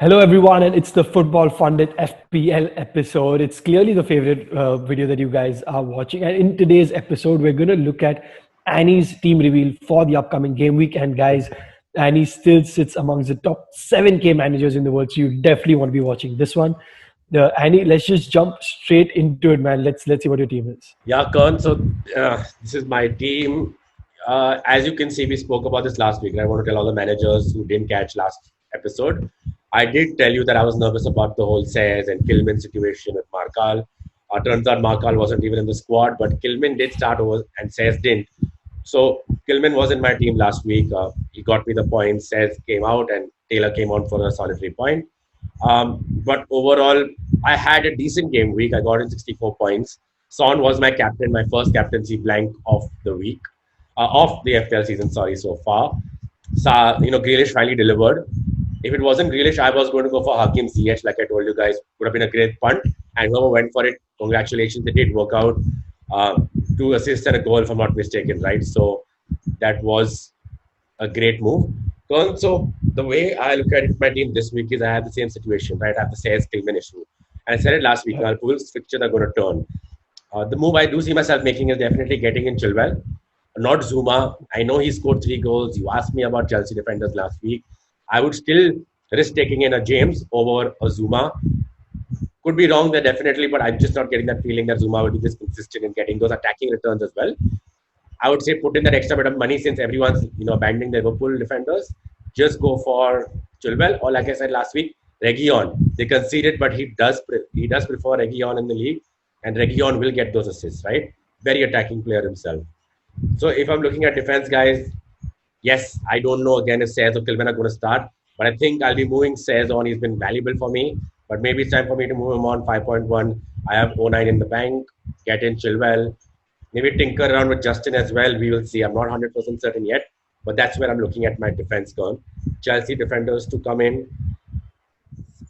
Hello, everyone, and it's the Football Funded FPL episode. It's clearly the favorite video that you guys are watching. And in today's episode, we're going to look at Annie's team reveal for the upcoming game week. And guys, Annie still sits amongst the top 7K managers in the world, so you definitely want to be watching this one. Annie, let's just jump straight into it, man. Let's see what your team is. Yeah, Kern. So this is my team. As you can see, we spoke about this last week. I want to tell all the managers who didn't catch last episode. I did tell you that I was nervous about the whole Saiss and Kilman situation with Markal. Turns out Markal wasn't even in the squad, but Kilman did start over and Saiss didn't. So Kilman was in my team last week. He got me the points. Saiss came out and Taylor came on for a solitary point. But overall, I had a decent game week. I got in 64 points. Son was my captain, my first captaincy blank of the week, of the FPL season, so far. So, Grealish finally delivered. If it wasn't Grealish, I was going to go for Hakim Ziyech, like I told you guys. Would have been a great punt. And whoever went for it, congratulations, it did work out. 2 assists and a goal, if I'm not mistaken, right? So that was a great move. So the way I look at it, my team this week is I have the same situation, right? I have the Saiss Kilman issue. And I said it last week, Liverpool's fixtures are going to turn. The move I do see myself making is definitely getting in Chilwell, not Zuma. I know he scored 3 goals. You asked me about Chelsea defenders last week. I would still risk taking in a James over a Zuma. Could be wrong there definitely, but I'm just not getting that feeling that Zuma will be this consistent in getting those attacking returns as well. I would say put in that extra bit of money since everyone's abandoning the Liverpool defenders. Just go for Chilwell, or like I said last week, Reguilon. They conceded, but he does prefer Reguilon in the league, and Reguilon will get those assists, right? Very attacking player himself. So if I'm looking at defense, guys, yes, I don't know again if Saiss or Kilman are going to start, but I think I'll be moving Saiss on. He's been valuable for me, but maybe it's time for me to move him on 5.1. I have 09 in the bank, get in Chilwell, maybe tinker around with Justin as well. We will see. I'm not 100% certain yet, but that's where I'm looking at my defense gone. Chelsea defenders to come in.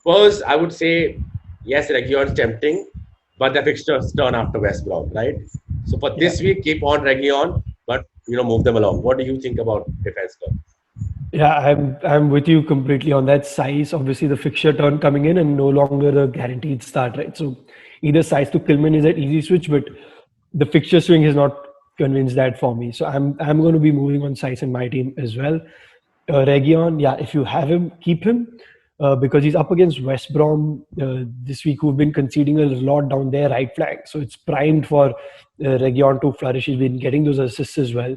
First, I would say, yes, Reguilon's tempting, but the fixtures turn after West Brom, right? So for this week, keep on Reguilon, but move them along. What do you think about defense, Kern? Yeah, I'm with you completely on that. Saiss, obviously the fixture turn coming in and no longer a guaranteed start, right? So either Saiss to Kilman is at easy switch, but the fixture swing has not convinced that for me. So I'm going to be moving on Saiss in my team as well. Reguilon, yeah, if you have him, keep him because he's up against West Brom this week, who've been conceding a lot down their right flank. So it's primed for Reguilon to flourish. He's been getting those assists as well.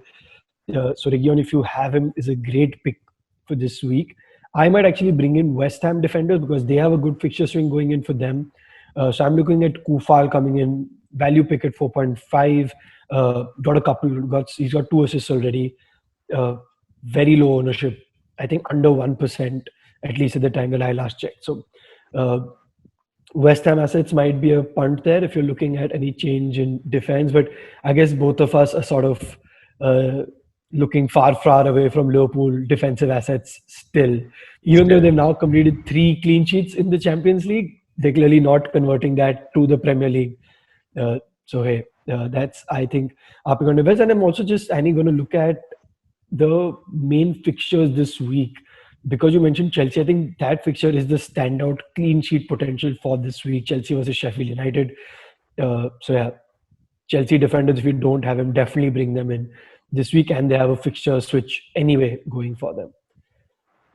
So Reguilon, if you have him, is a great pick for this week. I might actually bring in West Ham defenders because they have a good fixture swing going in for them. So I'm looking at Kufal coming in, value pick at 4.5. He's got 2 assists already. Very low ownership. I think under 1%, at least at the time that I last checked. So West Ham assets might be a punt there if you're looking at any change in defense. But I guess both of us are sort of looking far away from Liverpool defensive assets still. Even though they've now completed 3 clean sheets in the Champions League, they're clearly not converting that to the Premier League. That's, I think, up on defense. And I'm also just going to look at the main fixtures this week. Because you mentioned Chelsea, I think that fixture is the standout clean sheet potential for this week. Chelsea versus Sheffield United. Chelsea defenders, if you don't have him, definitely bring them in this week. And they have a fixture switch anyway going for them.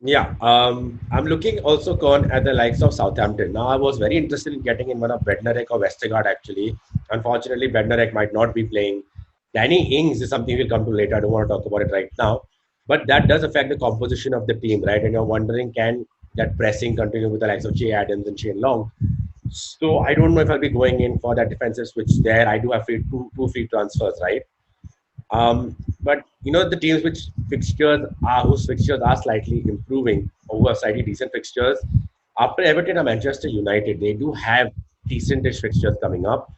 Yeah, I'm looking also, Kern, at the likes of Southampton. Now, I was very interested in getting in one of Bednarek or Vestergaard, actually. Unfortunately, Bednarek might not be playing. Danny Ings is something we'll come to later. I don't want to talk about it right now. But that does affect the composition of the team, right? And you're wondering, can that pressing continue with the likes of Jay Adams and Shane Long? So I don't know if I'll be going in for that defensive switch there. I do have two free transfers, right? But the teams whose fixtures are slightly improving, or who have slightly decent fixtures. After Everton or Manchester United, they do have decentish fixtures coming up.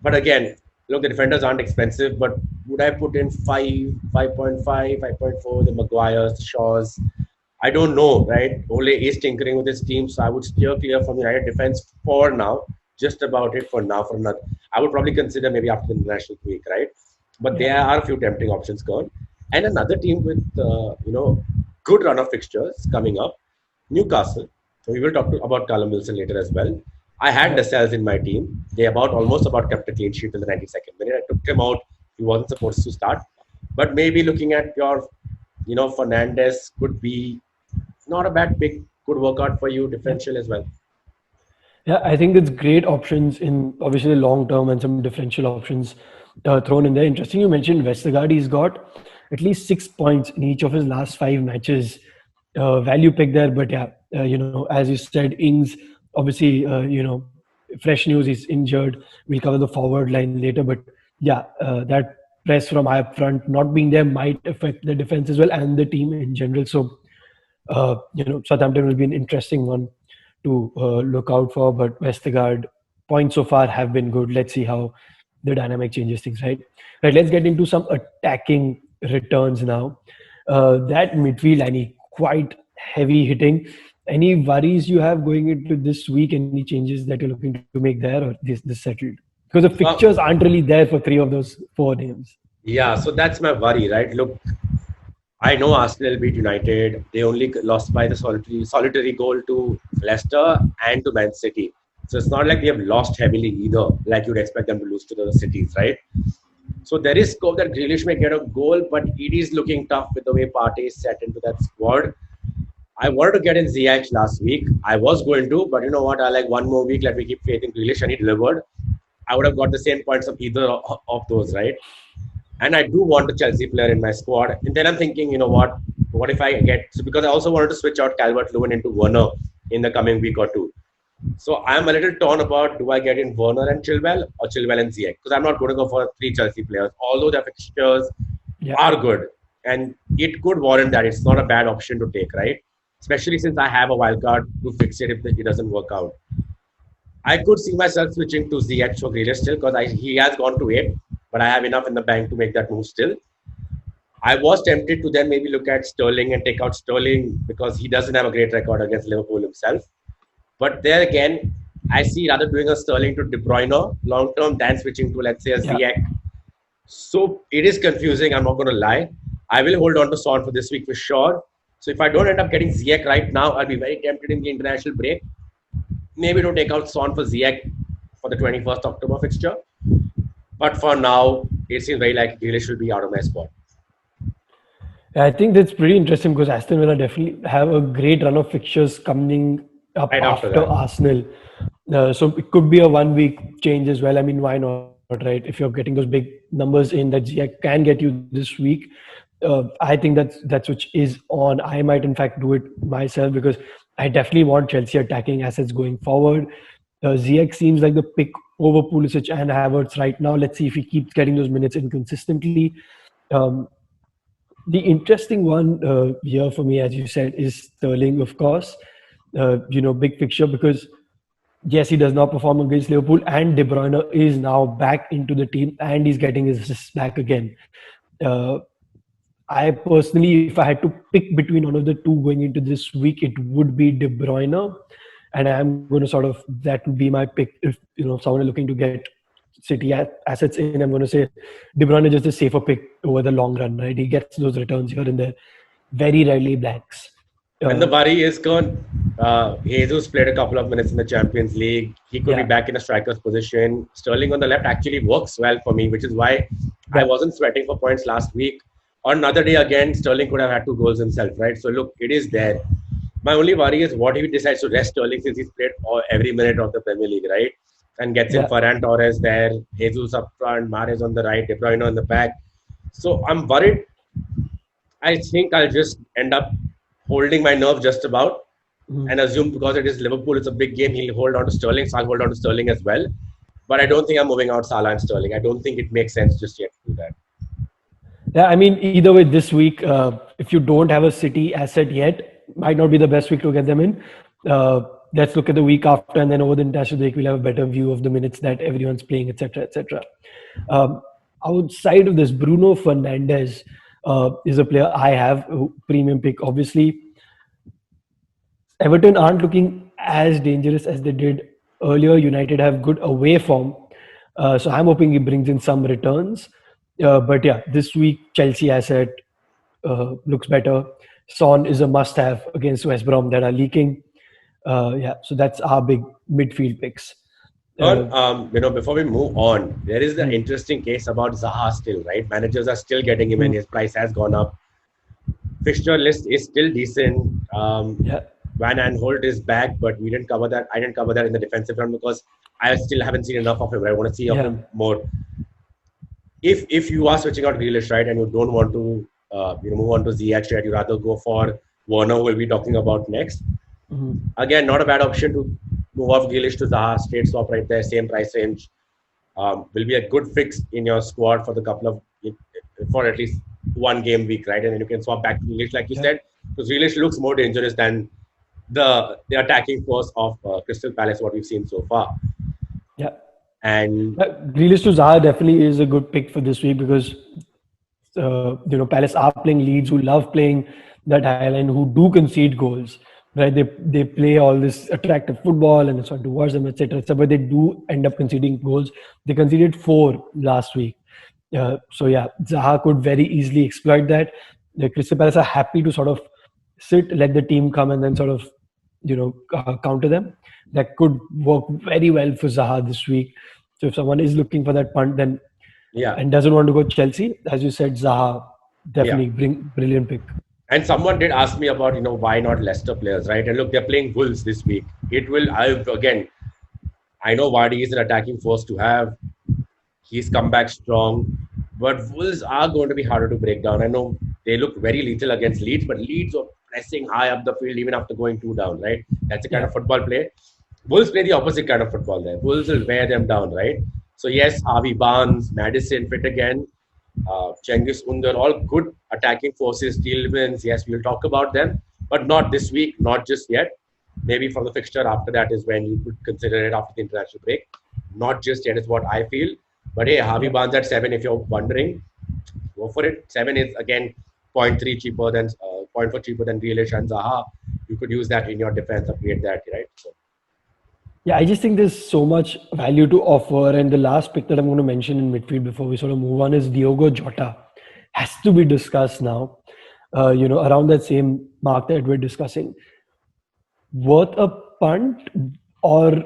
But again, look, the defenders aren't expensive, but would I put in 5.5, 5.4, the Maguires, the Shaws? I don't know, right? Ole is tinkering with his team, so I would steer clear from United defense for now. Just about it for now. I would probably consider maybe after the international week, right? But there are a few tempting options, Kern. And another team with, good run of fixtures coming up, Newcastle. We will talk about Calum Wilson later as well. I had the cells in my team. They about almost about kept a clean sheet till the 92nd minute. I took him out. He wasn't supposed to start. But maybe looking at your, Fernandez could be not a bad pick. Could work out for you. Yeah. Differential as well. Yeah, I think it's great options in obviously the long term and some differential options thrown in there. Interesting, you mentioned Westergaard. He's got at least 6 points in each of his last five matches. Value pick there, but yeah, as you said, Ings obviously, fresh news. He's injured. We'll cover the forward line later, but yeah, that press from high up front not being there might affect the defense as well and the team in general. So Southampton will be an interesting one to look out for. But Westergaard points so far have been good. Let's see how the dynamic changes things, right? Right. Let's get into some attacking returns now. That midfield, any quite heavy hitting. Any worries you have going into this week? Any changes that you're looking to make there, or this settled? Because the Uh, fixtures aren't really there for three of those four names. yeah, so that's my worry, right? Look, I know Arsenal beat United. They only lost by the solitary goal to Leicester and to Man City. So it's not like they have lost heavily either, like you'd expect them to lose to the cities, right? So there is scope that Grealish may get a goal, but it is looking tough with the way Partey is set into that squad. I wanted to get in Ziyech last week. I was going to, but you know what? I like one more week. Let me keep faith in Grealish, and he delivered. I would have got the same points of either of those, right? And I do want a Chelsea player in my squad. And then I'm thinking, you know what? What if I get so because I also wanted to switch out Calvert Lewin into Werner in the coming week or two. So I'm a little torn about do I get in Werner and Chilwell or Chilwell and Ziyech because I'm not going to go for three Chelsea players, although their fixtures Yeah. are good and it could warrant that. It's not a bad option to take, right? Especially since I have a wild card to fix it if it doesn't work out. I could see myself switching to Ziyech for Grealish still because he has gone to 8, but I have enough in the bank to make that move still. I was tempted to then maybe look at Sterling and take out Sterling because he doesn't have a great record against Liverpool himself. But there again, I see rather doing a Sterling to De Bruyne long term than switching to, let's say, a Yeah. Ziyech. So it is confusing, I'm not going to lie. I will hold on to Son for this week for sure. So if I don't end up getting Ziyech right now, I'll be very tempted in the international break. Maybe to take out Son for Ziyech for the 21st October fixture. But for now, it seems very like Grealish will be out of my squad. Yeah, I think that's pretty interesting because Aston Villa definitely have a great run of fixtures coming up Right after after that. Arsenal. So it could be a 1 week change as well. I mean, why not, right? If you're getting those big numbers in that Ziyech can get you this week, I think that switch is on. I might in fact do it myself because I definitely want Chelsea attacking assets going forward. Ziyech seems like the pick over Pulisic and Havertz right now. Let's see if he keeps getting those minutes inconsistently. Um, the interesting one here for me, as you said, is Sterling, of course. Big picture because yes, he does not perform against Liverpool, and De Bruyne is now back into the team and he's getting his assists back again. Uh, I personally, if I had to pick between one of the two going into this week, it would be De Bruyne, and I'm going to sort of that would be my pick if someone is looking to get City assets in. I'm going to say De Bruyne is just a safer pick over the long run, right? He gets those returns here and there, very rarely blanks. And the worry is gone. Jesus played a couple of minutes in the Champions League. He could be Yeah. back in a striker's position. Sterling on the left actually works well for me, which is why I Yeah. wasn't sweating for points last week. On another day again, Sterling could have had 2 goals himself, right? So look, it is there. My only worry is what if he decides to rest Sterling since he's played every minute of the Premier League, right? And gets in Yeah. Ferran Torres there, Jesus up front, Mahrez on the right, De Bruyne on the back. So I'm worried. I think I'll just end up holding my nerve just about and assume because it is Liverpool, it's a big game, he'll hold on to Sterling. So I'll hold on to Sterling as well. But I don't think I'm moving out Salah and Sterling. I don't think it makes sense just yet to do that. Yeah, I mean, either way, this week, if you don't have a City asset yet, might not be the best week to get them in. Let's look at the week after, and then over the international break, we'll have a better view of the minutes that everyone's playing, etc., etc. Outside of this, Bruno Fernandes is a player I have, premium pick. Obviously, Everton aren't looking as dangerous as they did earlier. United have good away form. So I'm hoping he brings in some returns. But yeah, this week, Chelsea asset looks better. Son is a must have against West Brom that are leaking. Yeah, so that's our big midfield picks. But, Uh, before we move on, there is the hmm, interesting case about Zaha still, right? Managers are still getting him, and hmm, his price has gone up. Fixture list is still decent. yeah, Van Aanholt is back, but we didn't cover that. I didn't cover that in the defensive front because I still haven't seen enough of him. I want to see of yeah, him more. If you are switching out Grealish, right, and you don't want to move on to Ziyech, right, you rather go for Werner, who we'll be talking about next. hmm, Again, not a bad option to move off Grealish to Zaha, straight swap right there, same price range. Will be a good fix in your squad for the couple of for at least one game week, right? And then you can swap back to Grealish, like you yeah, said, because Grealish looks more dangerous than the attacking force of Crystal Palace, what we've seen so far. yeah. And Grealish to Zaha definitely is a good pick for this week because Palace are playing Leeds who love playing that high line, who do concede goals. Right, they play all this attractive football and it's on towards them, etc., etc. But they do end up conceding goals. They conceded 4 last week. So yeah, Zaha could very easily exploit that. The Crystal Palace are happy to sort of sit, let the team come, and then sort of counter them. That could work very well for Zaha this week. So if someone is looking for that punt, then yeah, and doesn't want to go Chelsea, as you said, Zaha yeah. definitely brilliant pick. And someone did ask me about, why not Leicester players, right? And look, they're playing Wolves this week. Again, I know Vardy is an attacking force to have. He's come back strong. But Wolves are going to be harder to break down. I know they look very lethal against Leeds, but Leeds are pressing high up the field even after going 2 down, right? That's the kind Yeah, of football play. Wolves play the opposite kind of football there. Wolves will wear them down, right? So, yes, Harvey Barnes, Madison fit again. Cengiz Under, all good attacking forces. Tielemans, yes, we'll talk about them, but not this week, not just yet. Maybe from the fixture after that is when you could consider it after the international break. Not just yet is what I feel. But hey, Harvey yeah. Barnes at 7, if you're wondering, go for it. 7 is again zero point 0.3 cheaper than zero point 0.4 cheaper than Grealish and Zaha. You could use that in your defense, upgrade that, right? So, Yeah, I just think there's so much value to offer. And the last pick that I'm going to mention in midfield before we sort of move on is Diogo Jota. Has to be discussed now. Around that same mark that we're discussing. Worth a punt or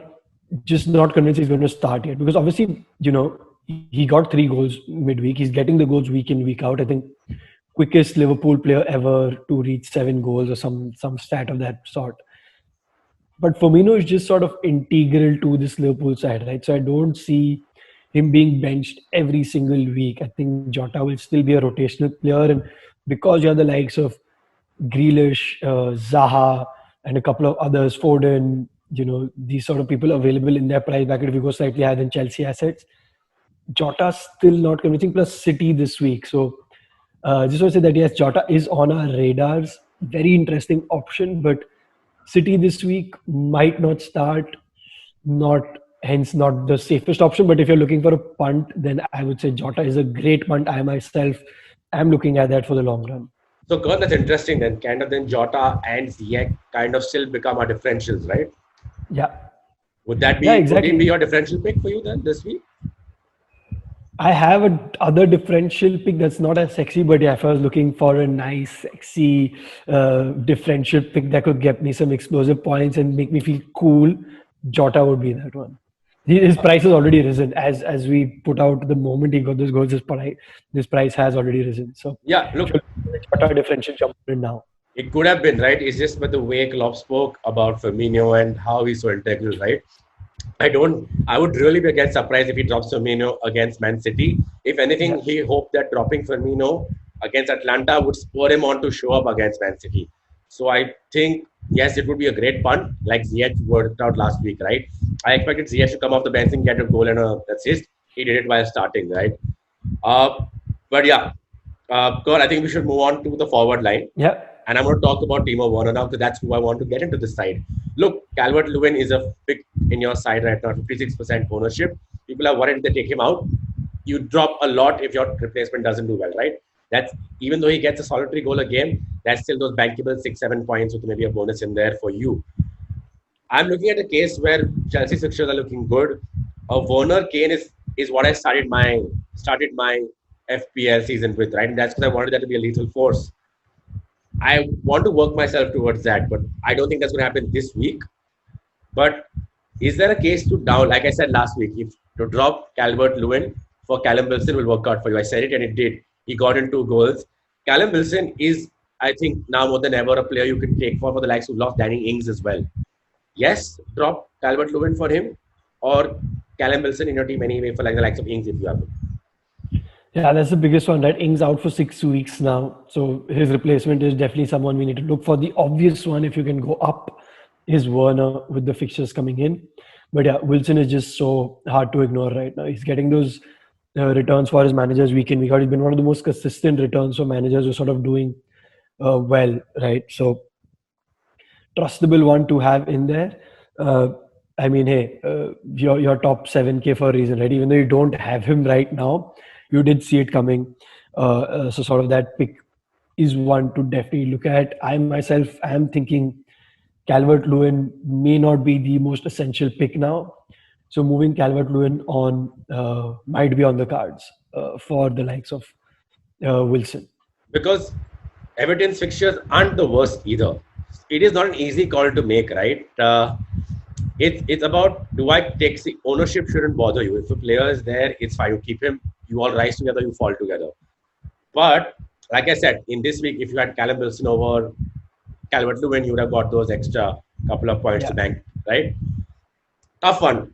just not convinced he's going to start yet? Because obviously, he got 3 goals midweek. He's getting the goals week in, week out. I think quickest Liverpool player ever to reach 7 goals or some stat of that sort. But Firmino is just sort of integral to this Liverpool side, right? So I don't see him being benched every single week. I think Jota will still be a rotational player, and because you have the likes of Grealish, Zaha, and a couple of others, Foden, these sort of people available in their price bracket if you go slightly higher than Chelsea assets. Jota's still not convincing, plus City this week. So just want to say that yes, Jota is on our radars. Very interesting option, but City this week might not start, not hence not the safest option. But if you're looking for a punt, then I would say Jota is a great punt. I myself am looking at that for the long run. so Kurt, that's interesting then. Kind of then Jota and Ziyech kind of still become our differentials, right? Yeah, yeah, Would he be exactly. your differential pick for you then this week? I have a other differential pick that's not as sexy, but yeah, if I was looking for a nice, sexy differential pick that could get me some explosive points and make me feel cool, Jota would be that one. His price has already risen as we put out the moment he got those goals. This price has already risen. So Yeah, if you're look, looking for a Jota differential, jump in now. it could have been, right? It's just by the way Klopp spoke about Firmino and how he's so integral, right? I would really be again surprised if he drops Firmino against Man City. If anything, Yeah, he hoped that dropping Firmino against Atlanta would spur him on to show up against Man City. So I think, yes, it would be a great punt, like Ziyech worked out last week, right? I expected Ziyech to come off the bench and get a goal and a assist. He did it while starting, right? But yeah, God, I think we should move on to the forward line. yeah, And I'm going to talk about Timo Werner now because that's who I want to get into this side. Look, Calvert Lewin is a pick in your side right now, 56% ownership. People are worried if they take him out. You drop a lot if your replacement doesn't do well, right? That's even though he gets a solitary goal a game, that's still those bankable 6-7 points with maybe a bonus in there for you. I'm looking at a case where Chelsea fixtures are looking good. Werner Kane is what I started my FPL season with, right? And that's because I wanted that to be a lethal force. I want to work myself towards that, but I don't think that's going to happen this week. But is there a case to down, like I said last week, if to drop Calvert Lewin for Callum Wilson will work out for you? I said it and it did. He got in 2 goals. Callum Wilson is, I think, now more than ever a player you can take for the likes who lost Danny Ings as well. Yes, drop Calvert Lewin for him or Callum Wilson in your team anyway for like the likes of Ings if you have him. Yeah, that's the biggest one, right? Ings out for 6 weeks now. So his replacement is definitely someone we need to look for. The obvious one, if you can go up, is Werner with the fixtures coming in. But yeah, Wilson is just so hard to ignore right now. He's getting those returns for his managers week in, week out. He's been one of the most consistent returns for managers who are sort of doing well, right? So trustable one to have in there. I mean, hey, your top 7K for a reason, right? Even though you don't have him right now, you did see it coming. So sort of that pick is one to definitely look at. I myself am thinking Calvert-Lewin may not be the most essential pick now. So moving Calvert-Lewin on might be on the cards for the likes of Wilson. Because Everton's fixtures aren't the worst either. It is not an easy call to make, right? It's about, do I take the ownership shouldn't bother you. If a player is there, it's fine. You keep him, you all rise together, you fall together. But like I said, in this week, if you had Callum Wilson over Calvert-Lewin, you would have got those extra couple of points to bank, right? Tough one.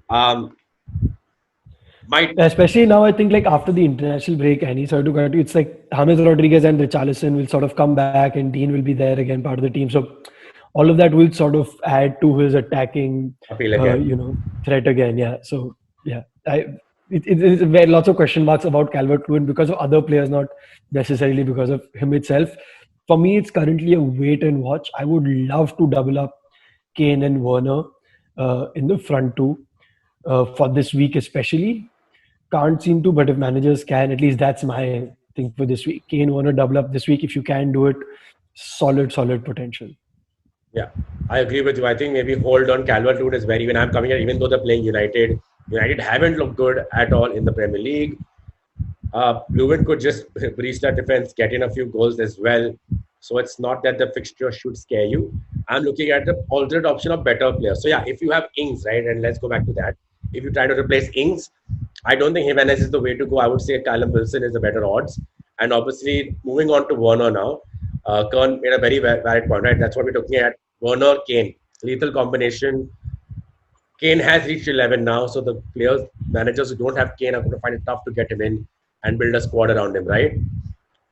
Especially now, I think like after the international break, and he's sort of got it's like James Rodriguez and Richarlison will sort of come back, and Dean will be there again, part of the team. So all of that will sort of add to his attacking, threat again. Yeah. So yeah, it's very lots of question marks about Calvert-Lewin because of other players, not necessarily because of him itself. For me, it's currently a wait and watch. I would love to double up Kane and Werner in the front two for this week, especially. Can't seem to, but if managers can, at least that's my thing for this week. Kane, Werner double up this week. If you can do it, solid potential. Yeah, I agree with you. I think maybe hold on Calvert-Lewin is very, when I'm coming here, even though they're playing United haven't looked good at all in the Premier League. Lewin could just breach that defense, get in a few goals as well. So it's not that the fixture should scare you. I'm looking at the alternate option of better players. So yeah, if you have Ings, right, and let's go back to that. If you try to replace Ings, I don't think Jimenez is the way to go. I would say Callum Wilson is the better odds. And obviously, moving on to Werner now, Kern made a very valid point, right? That's what we're looking at. Werner, Kane, lethal combination. Kane has reached 11 now, so the players, managers who don't have Kane are going to find it tough to get him in and build a squad around him, right?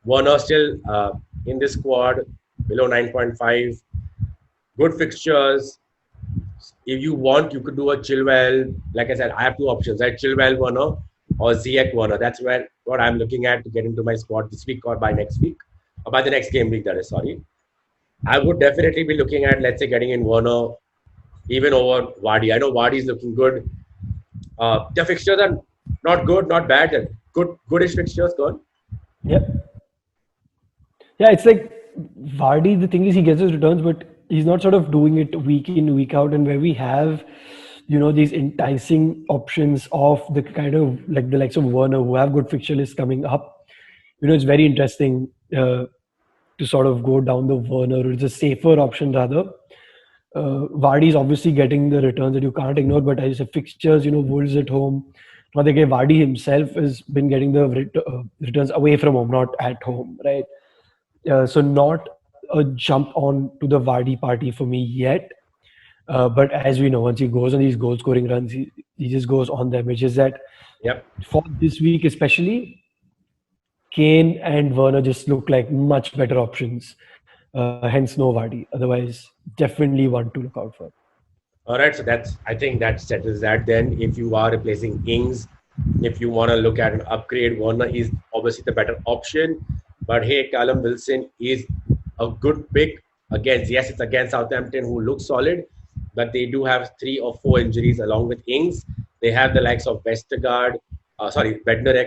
Werner still in this squad, below 9.5. Good fixtures. If you want, you could do a Chilwell. Like I said, I have two options, right? Chilwell Werner or Ziyech Werner. That's what I'm looking at to get into my squad this week or by next week. Or by the next game week, that is, sorry. I would definitely be looking at, let's say, getting in Werner even over Vardy. I know Vardy is looking good. The fixtures are not good, not bad. They're goodish fixtures, gone. Yep. Yeah, it's like Vardy, the thing is he gets his returns, but he's not sort of doing it week in, week out. And where we have, these enticing options of the kind of like the likes of Werner who have good fixture lists coming up, it's very interesting to sort of go down the Werner. It's a safer option rather. Vardy is obviously getting the returns that you can't ignore, but as a fixtures, Wolves at home. Not again, Vardy himself has been getting the returns away from home, not at home, right? So not a jump on to the Vardy party for me yet. But as we know, once he goes on these goal scoring runs, he just goes on them, which is that for this week especially, Kane and Werner just look like much better options. Hence no Vardy. Otherwise, definitely one to look out for. All right, so I think that settles that. Then, if you are replacing Ings, if you want to look at an upgrade, Werner is obviously the better option. But hey, Callum Wilson is a good pick against. Yes, it's against Southampton, who look solid, but they do have 3 or 4 injuries along with Ings. They have the likes of Bednarek,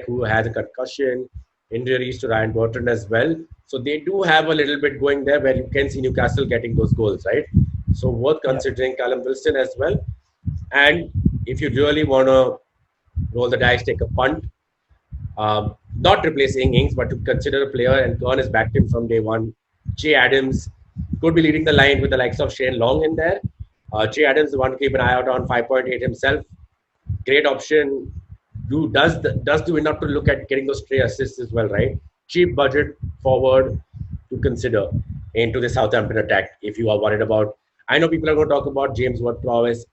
who has a concussion, injuries to Ryan Bertrand as well. So they do have a little bit going there where you can see Newcastle getting those goals, right? So worth considering Callum Wilson as well. And if you really want to roll the dice, take a punt, not replacing Ings, but to consider a player, and Kern has backed him from day one. Jay Adams could be leading the line with the likes of Shane Long in there. Che Adams, one to keep an eye out on 5.8 himself. Great option. Does do enough to look at getting those stray assists as well, right? Cheap budget forward to consider into the Southampton attack if you are worried about. I know people are going to talk about James Ward-Prowse.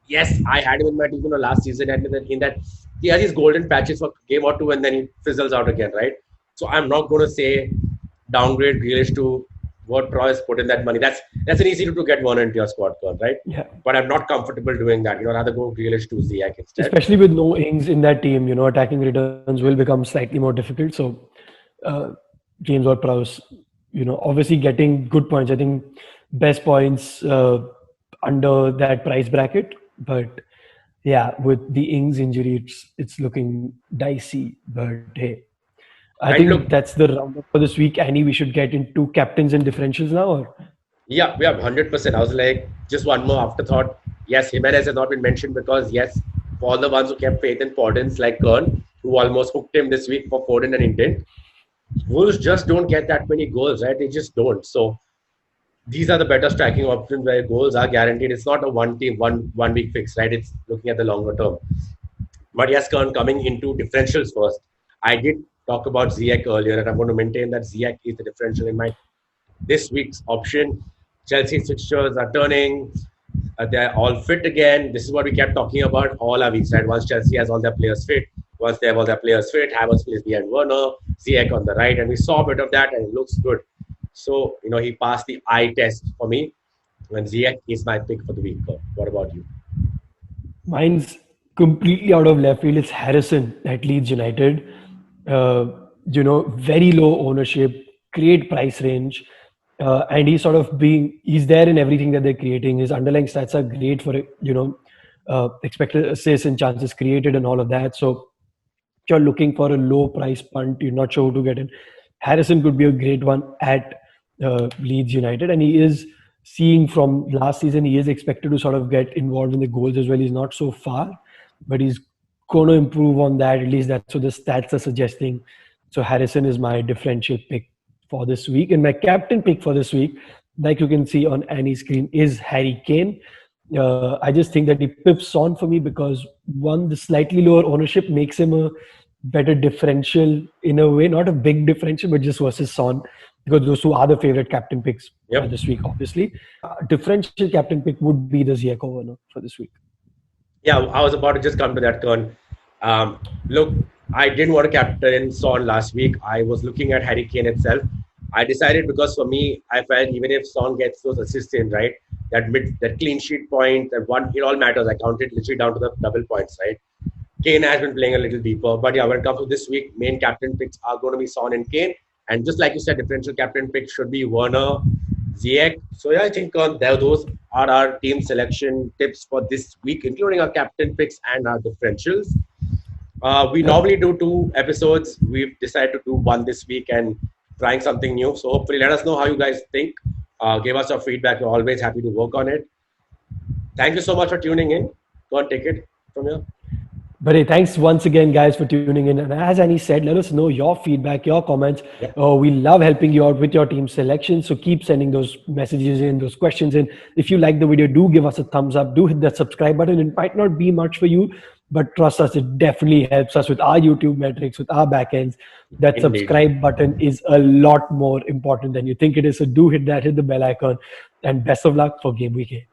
Yes, I had him in my team last season, and in that he has these golden patches for game or two, and then he fizzles out again, right? So I'm not going to say downgrade Grealish to Ward-Prowse, put in that money. That's an easy to get Werner into your squad, right? Yeah. But I'm not comfortable doing that. Rather go Grealish to Ziyech instead. Especially with no Ings in that team, attacking returns will become slightly more difficult. So, James Ward-Prowse, obviously getting good points. I think best points under that price bracket. But yeah, with the Ings injury, it's looking dicey. But hey, I think that's the roundup for this week. Annie, we should get into captains and differentials now, or? Yeah, 100%. I was like, just one more afterthought. Yes, Jimenez has not been mentioned because, yes, for all the ones who kept faith in Foden's, like Kern, who almost hooked him this week for Foden and intent, Wolves just don't get that many goals, right? They just don't. So these are the better striking options where goals are guaranteed. It's not a one team, one week fix, right? It's looking at the longer term. But yes, Kern, coming into differentials first. I did talk about Ziyech earlier, and I'm going to maintain that Ziyech is the differential in my this week's option. Chelsea's fixtures are turning. They're all fit again. This is what we kept talking about all our weeks, right? Once Chelsea has all their players fit, once they have all their players fit, Havertz plays behind Werner, Ziyech on the right, and we saw a bit of that, and it looks good. So, he passed the eye test for me, and Ziyech is my pick for the week. What about you? Mine's completely out of left field. It's Harrison at Leeds United. Very low ownership, great price range. And he's he's there in everything that they're creating. His underlying stats are great for, expected assists and chances created and all of that. So if you're looking for a low price punt, you're not sure who to get in, Harrison could be a great one at Leeds United. And he is seeing from last season, he is expected to sort of get involved in the goals as well. He's not so far, but he's going to improve on that. At least that's what the stats are suggesting. So Harrison is my differential pick for this week. And my captain pick for this week, like you can see on Annie's screen, is Harry Kane. I just think that he pips on for me because one, the slightly lower ownership makes him a better differential in a way, not a big differential, but just versus Son, because those two are the favorite captain picks this week, obviously. Differential captain pick would be the Ziyech Werner for this week. Yeah, I was about to just come to that, Kern. Look, I didn't want to captain Son last week. I was looking at Harry Kane itself. I decided because for me, I felt even if Son gets those assists in, right, that clean sheet point, that one, it all matters. I counted literally down to the double points, right? Kane has been playing a little deeper. But yeah, when it comes to this week, main captain picks are going to be Son and Kane. And just like you said, differential captain pick should be Werner, Ziyech. So yeah, I think those are our team selection tips for this week, including our captain picks and our differentials. We normally do 2 episodes. We've decided to do 1 this week and trying something new. So hopefully let us know how you guys think. Give us your feedback. We're always happy to work on it. Thank you so much for tuning in. Go on, take it from here. But hey, thanks once again, guys, for tuning in. And as Annie said, let us know your feedback, your comments. Yeah. We love helping you out with your team selection. So keep sending those messages in, those questions in. If you like the video, do give us a thumbs up. Do hit that subscribe button. It might not be much for you, but trust us, it definitely helps us with our YouTube metrics, with our backends. That Indeed. Subscribe button is a lot more important than you think it is. So do hit that, hit the bell icon. And best of luck for Game Week 8.